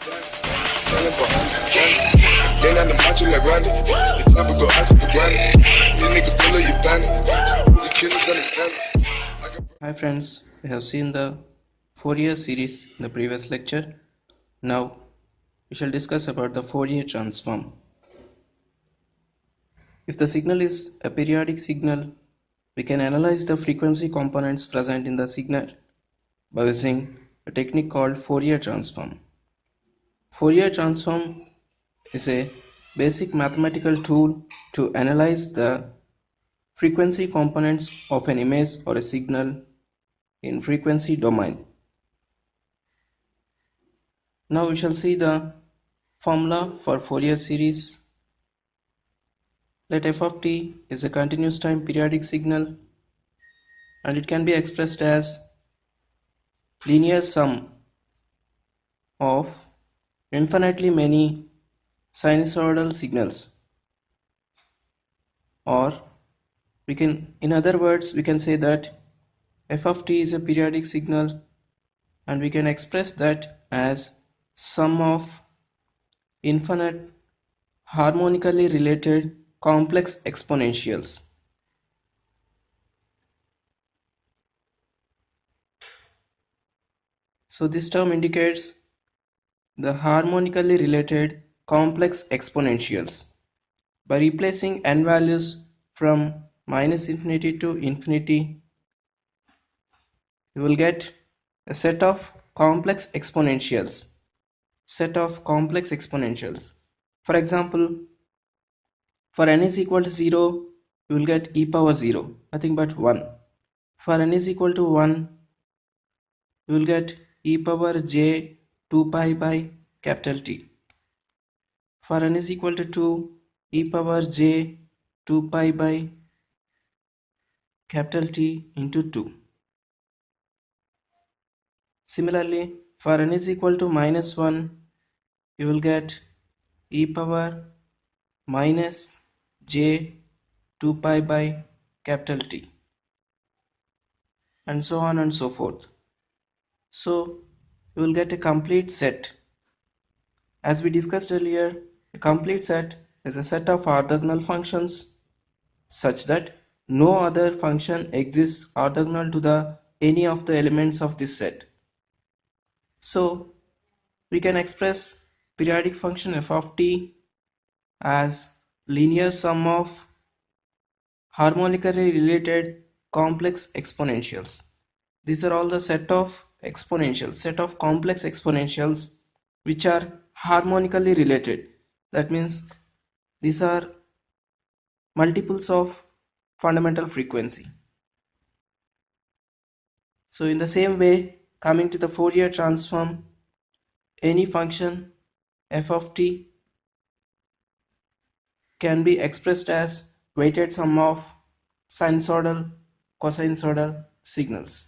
Selling behind the counter. Then on the macho like Ronnie. The chopper go out to the granny. This nigga pull up your bandit. The killers understand it. Hi friends, we have seen the Fourier series in the previous lecture. Now we shall discuss about the Fourier transform. If the signal is a periodic signal, we can analyze the frequency components present in the signal by using a technique called Fourier transform. Fourier transform is a basic mathematical tool to analyze the frequency components of an image or a signal in frequency domain. Now we shall see the formula for Fourier series. Let f of t is a continuous time periodic signal and it can be expressed as linear sum of infinitely many sinusoidal signals, or we can, in other words, we can say that f of t is a periodic signal and we can express that as sum of infinite harmonically related complex exponentials. So this term indicates the harmonically related complex exponentials. By replacing n values from minus infinity to infinity, you will get a set of complex exponentials. For example, for n is equal to 0, you will get e power 0, nothing but 1. For n is equal to 1, you will get e power j 2 pi by capital T. For n is equal to 2, e power j 2 pi by capital T into 2. Similarly, for n is equal to minus 1, you will get e power minus j 2 pi by capital T, and so on and so forth. So you will get a complete set. As we discussed earlier, a complete set is a set of orthogonal functions such that no other function exists orthogonal to any of the elements of this set. So we can express periodic function f of t as linear sum of harmonically related complex exponentials. These are all the set of complex exponentials which are harmonically related. That means these are multiples of fundamental frequency. So in the same way, coming to the Fourier transform, any function f of t can be expressed as weighted sum of sinusoidal, cosinusoidal signals.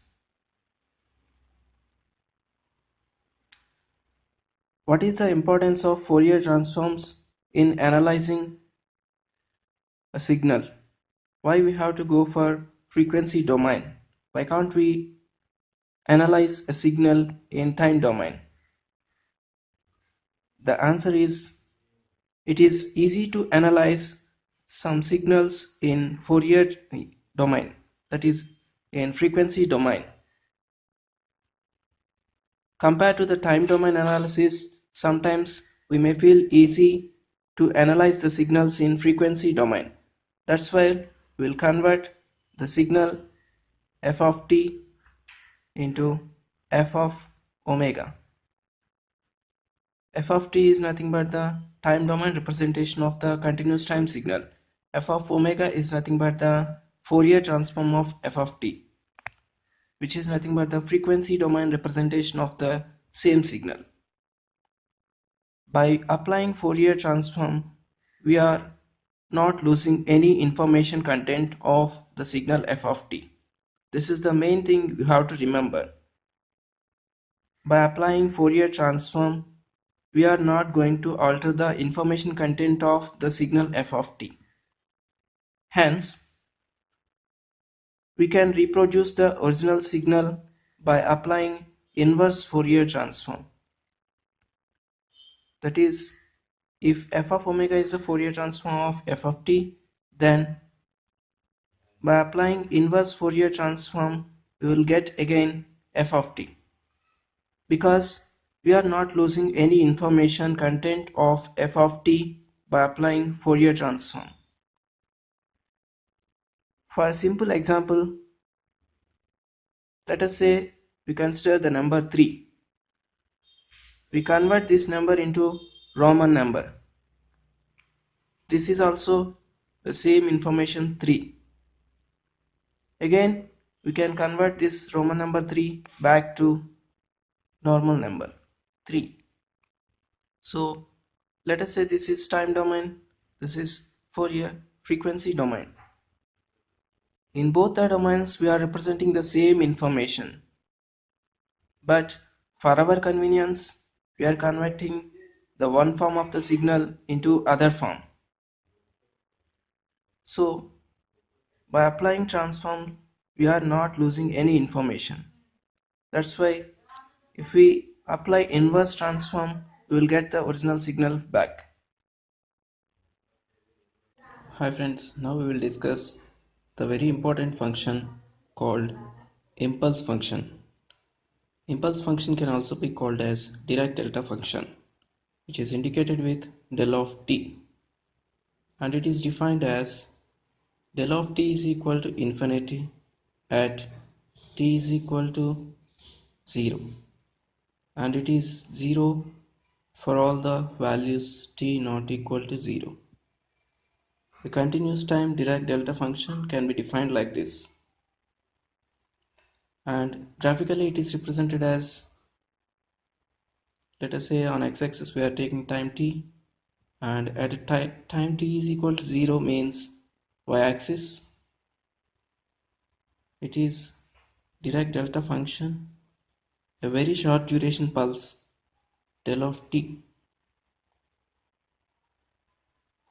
What is the importance of Fourier transforms in analyzing a signal? Why we have to go for frequency domain? Why can't we analyze a signal in time domain? The answer is, it is easy to analyze some signals in Fourier domain, that is in frequency domain. Compared to the time domain analysis, sometimes we may feel easy to analyze the signals in frequency domain. That's why we'll convert the signal f of t into f of omega. F of t is nothing but the time domain representation of the continuous time signal. F of omega is nothing but the Fourier transform of f of t, which is nothing but the frequency domain representation of the same signal. By applying Fourier transform, we are not losing any information content of the signal f of t. This is the main thing you have to remember. By applying Fourier transform, we are not going to alter the information content of the signal f of t. Hence, we can reproduce the original signal by applying inverse Fourier transform. That is, if f of omega is the Fourier transform of f of t, then by applying inverse Fourier transform, we will get again f of t. Because we are not losing any information content of f of t by applying Fourier transform. For a simple example, let us say we consider the number 3. We convert this number into Roman number. This is also the same information 3. Again, we can convert this Roman number 3 back to normal number 3. So let us say this is time domain, this is Fourier frequency domain. In both the domains we are representing the same information, but for our convenience we are converting the one form of the signal into other form. So by applying transform we are not losing any information. That's why if we apply inverse transform we will get the original signal back. Hi friends, now we will discuss the very important function called impulse function. Impulse function can also be called as Dirac delta function, which is indicated with del of t, and it is defined as del of t is equal to infinity at t is equal to 0, and it is 0 for all the values t not equal to 0. The continuous time Dirac delta function can be defined like this, and graphically it is represented as, let us say on x-axis we are taking time t, and at a time t is equal to 0 means y-axis it is Dirac delta function, a very short duration pulse del of t.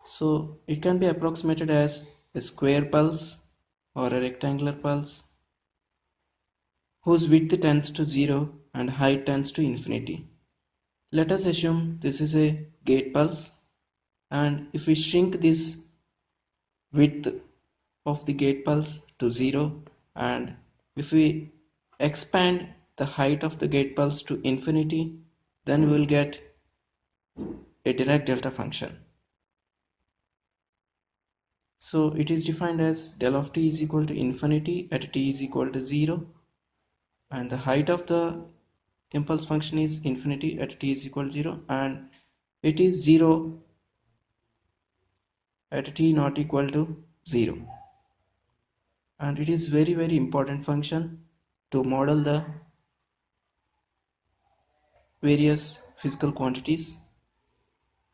So it can be approximated as a square pulse or a rectangular pulse whose width tends to 0 and height tends to infinity. Let us assume this is a gate pulse, and if we shrink this width of the gate pulse to 0, and if we expand the height of the gate pulse to infinity, then we will get a Dirac delta function. So it is defined as del of t is equal to infinity at t is equal to 0, and the height of the impulse function is infinity at t is equal to 0, and it is 0 at t not equal to 0. And it is very important function to model the various physical quantities.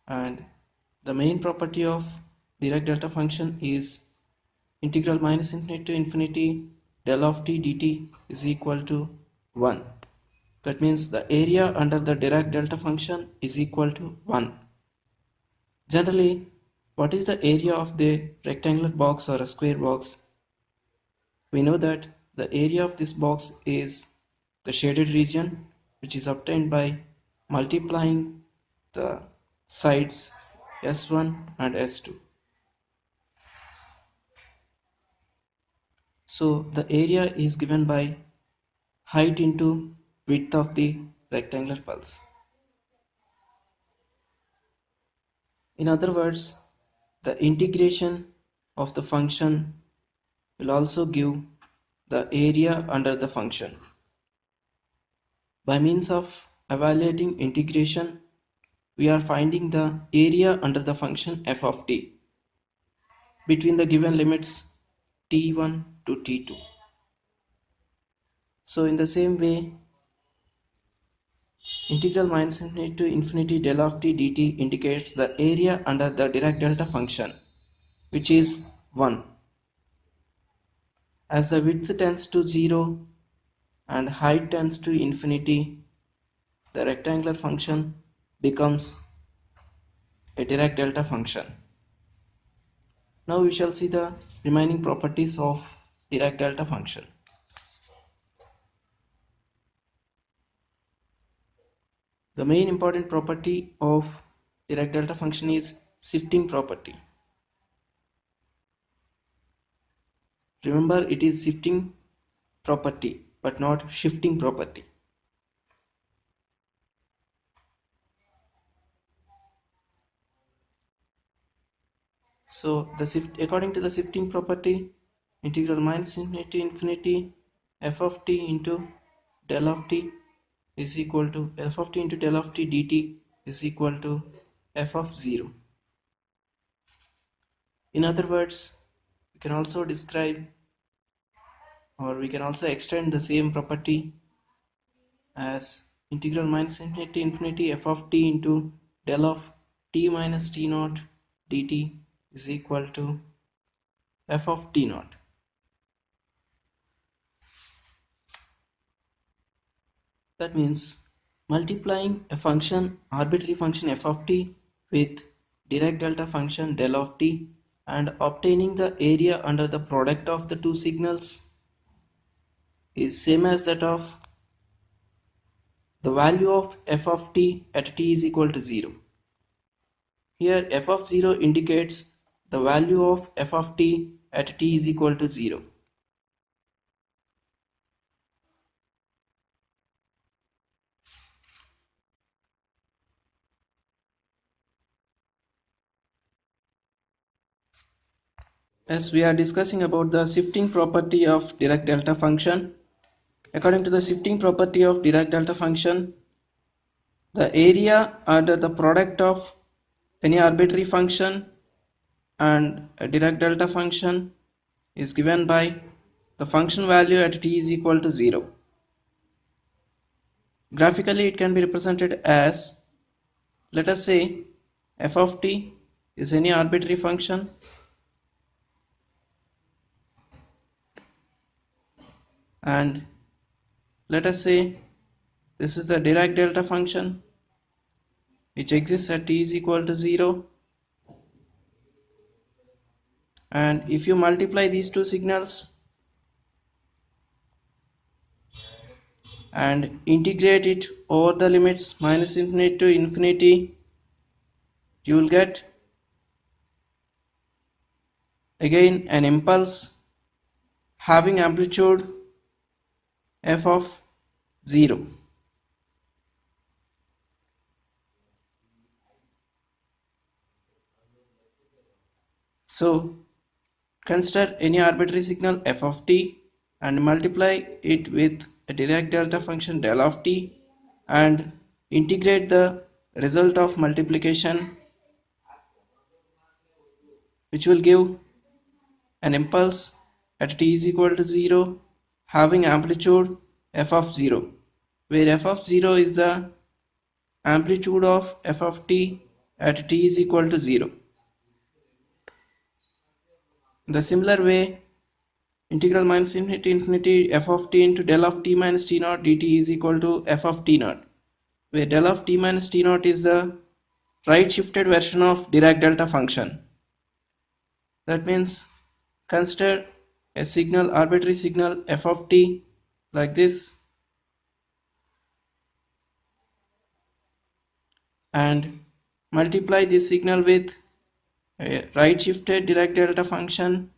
And the main property of Dirac delta function is integral minus infinity to infinity del of t dt is equal to 1. That means the area under the Dirac delta function is equal to 1. Generally, what is the area of the rectangular box or a square box? We know that the area of this box is the shaded region, which is obtained by multiplying the sides S1 and S2. So the area is given by height into width of the rectangular pulse. In other words, the integration of the function will also give the area under the function. By means of evaluating integration, we are finding the area under the function f of t between the given limits t1 to t2. So in the same way, integral minus infinity to infinity del of t dt indicates the area under the Dirac delta function, which is 1. As the width tends to 0 and height tends to infinity, the rectangular function becomes a Dirac delta function. Now we shall see the remaining properties of Dirac delta function. The main important property of Dirac delta function is shifting property. Remember, it is shifting property but not shifting property. So according to the shifting property, integral minus infinity to infinity f of t into del of t is equal to f of t into del of t dt is equal to f of 0. In other words, we can also describe, or we can also extend the same property as integral minus infinity to infinity f of t into del of t minus t naught dt is equal to f of t naught. That means multiplying a function, arbitrary function f of t, with Dirac delta function del of t and obtaining the area under the product of the two signals is same as that of the value of f of t at t is equal to 0. Here f of 0 indicates the value of f of t at t is equal to 0. As we are discussing about the shifting property of Dirac delta function, according to the shifting property of Dirac delta function, the area under the product of any arbitrary function and a Dirac delta function is given by the function value at t is equal to 0. Graphically, it can be represented as, let us say, f of t is any arbitrary function and let us say this is the Dirac delta function which exists at t is equal to 0, and if you multiply these two signals and integrate it over the limits minus infinity to infinity, you will get again an impulse having amplitude f of 0. So consider any arbitrary signal f of t and multiply it with a Dirac delta function del of t and integrate the result of multiplication, which will give an impulse at t is equal to 0 having amplitude f of 0, where f of 0 is the amplitude of f of t at t is equal to 0. In the similar way, integral minus infinity to infinity f of t into del of t minus t naught dt is equal to f of t naught, where del of t minus t naught is the right shifted version of Dirac delta function. That means consider a signal, arbitrary signal f of t like this, and multiply this signal with a right shifted Dirac delta function.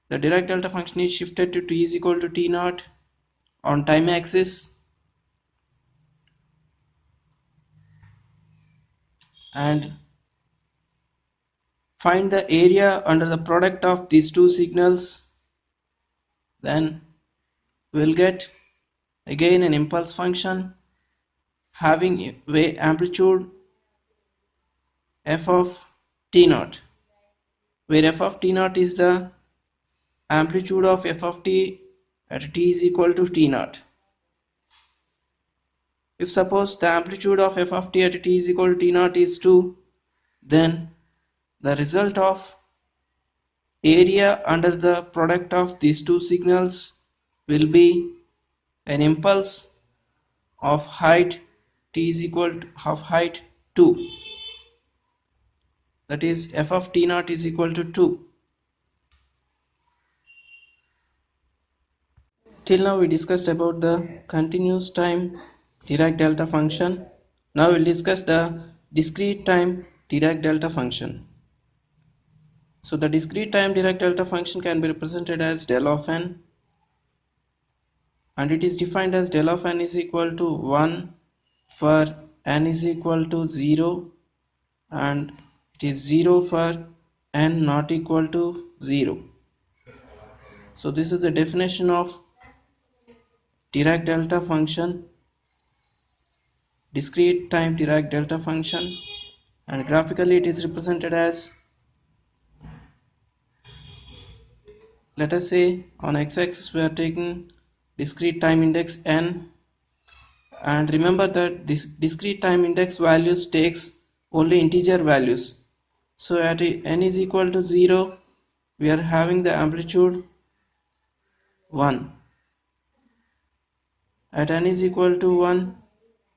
The Dirac delta function is shifted to t is equal to t naught on time axis, and find the area under the product of these two signals. Then we will get again an impulse function having amplitude f of t naught, where f of t naught is the amplitude of f of t at t is equal to t naught. If suppose the amplitude of f of t at t is equal to t naught is 2, then the result of area under the product of these two signals will be an impulse of height t is equal to height 2, that is f of t naught is equal to 2. Till now we discussed about the continuous time Dirac delta function. Now we'll discuss the discrete time Dirac delta function. So the discrete time Dirac delta function can be represented as del of n, and it is defined as del of n is equal to 1 for n is equal to 0, and it is 0 for n not equal to 0. So this is the definition of Dirac delta function, discrete time Dirac delta function, and graphically it is represented as, let us say on x-axis we are taking discrete time index n, and remember that this discrete time index values takes only integer values. So at n is equal to 0 we are having the amplitude 1. At n is equal to 1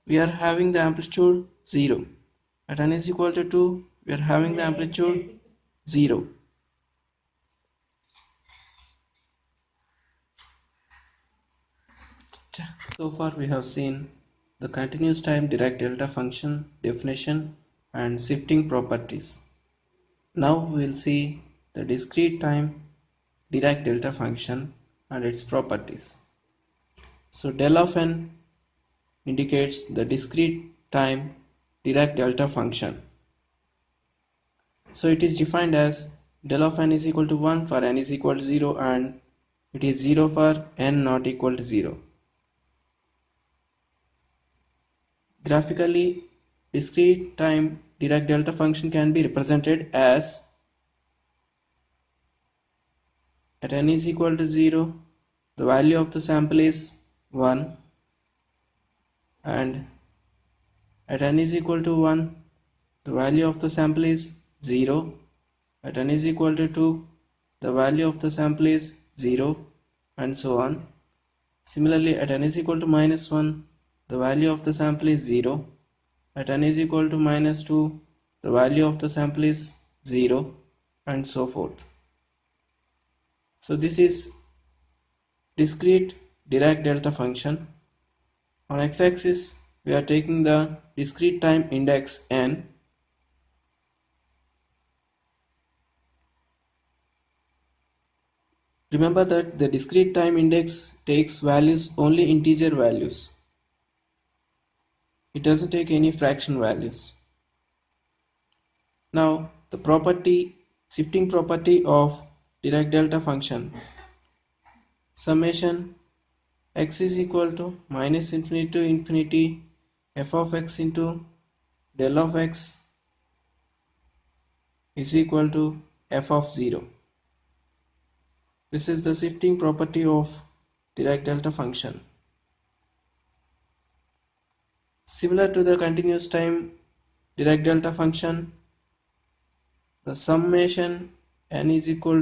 we are having the amplitude 0. At n is equal to 2 we are having the amplitude 0. So far we have seen the continuous time Dirac delta function definition and shifting properties. Now we will see the discrete time Dirac delta function and its properties. So del of n indicates the discrete time Dirac delta function. So it is defined as del of n is equal to 1 for n is equal to 0, and it is 0 for n not equal to 0. Graphically, discrete time Dirac delta function can be represented as at n is equal to 0, the value of the sample is 1, and at n is equal to 1, the value of the sample is 0. At n is equal to 2, the value of the sample is 0, and so on. Similarly, at n is equal to minus 1, the value of the sample is 0. At n is equal to minus 2, the value of the sample is 0, and so forth. So this is discrete Dirac delta function. On x-axis we are taking the discrete time index n. Remember that the discrete time index takes values only integer values. It doesn't take any fraction values. Now the property, shifting property of Dirac delta function. Summation x is equal to minus infinity to infinity f of x into del of x is equal to f of 0. This is the shifting property of Dirac delta function. Similar to the continuous time Dirac delta function, the summation x is equal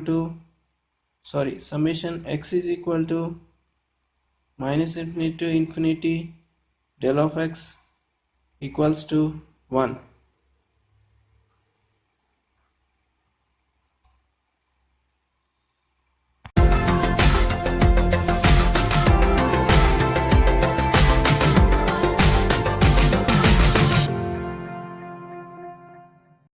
to minus infinity to infinity del of x equals to 1.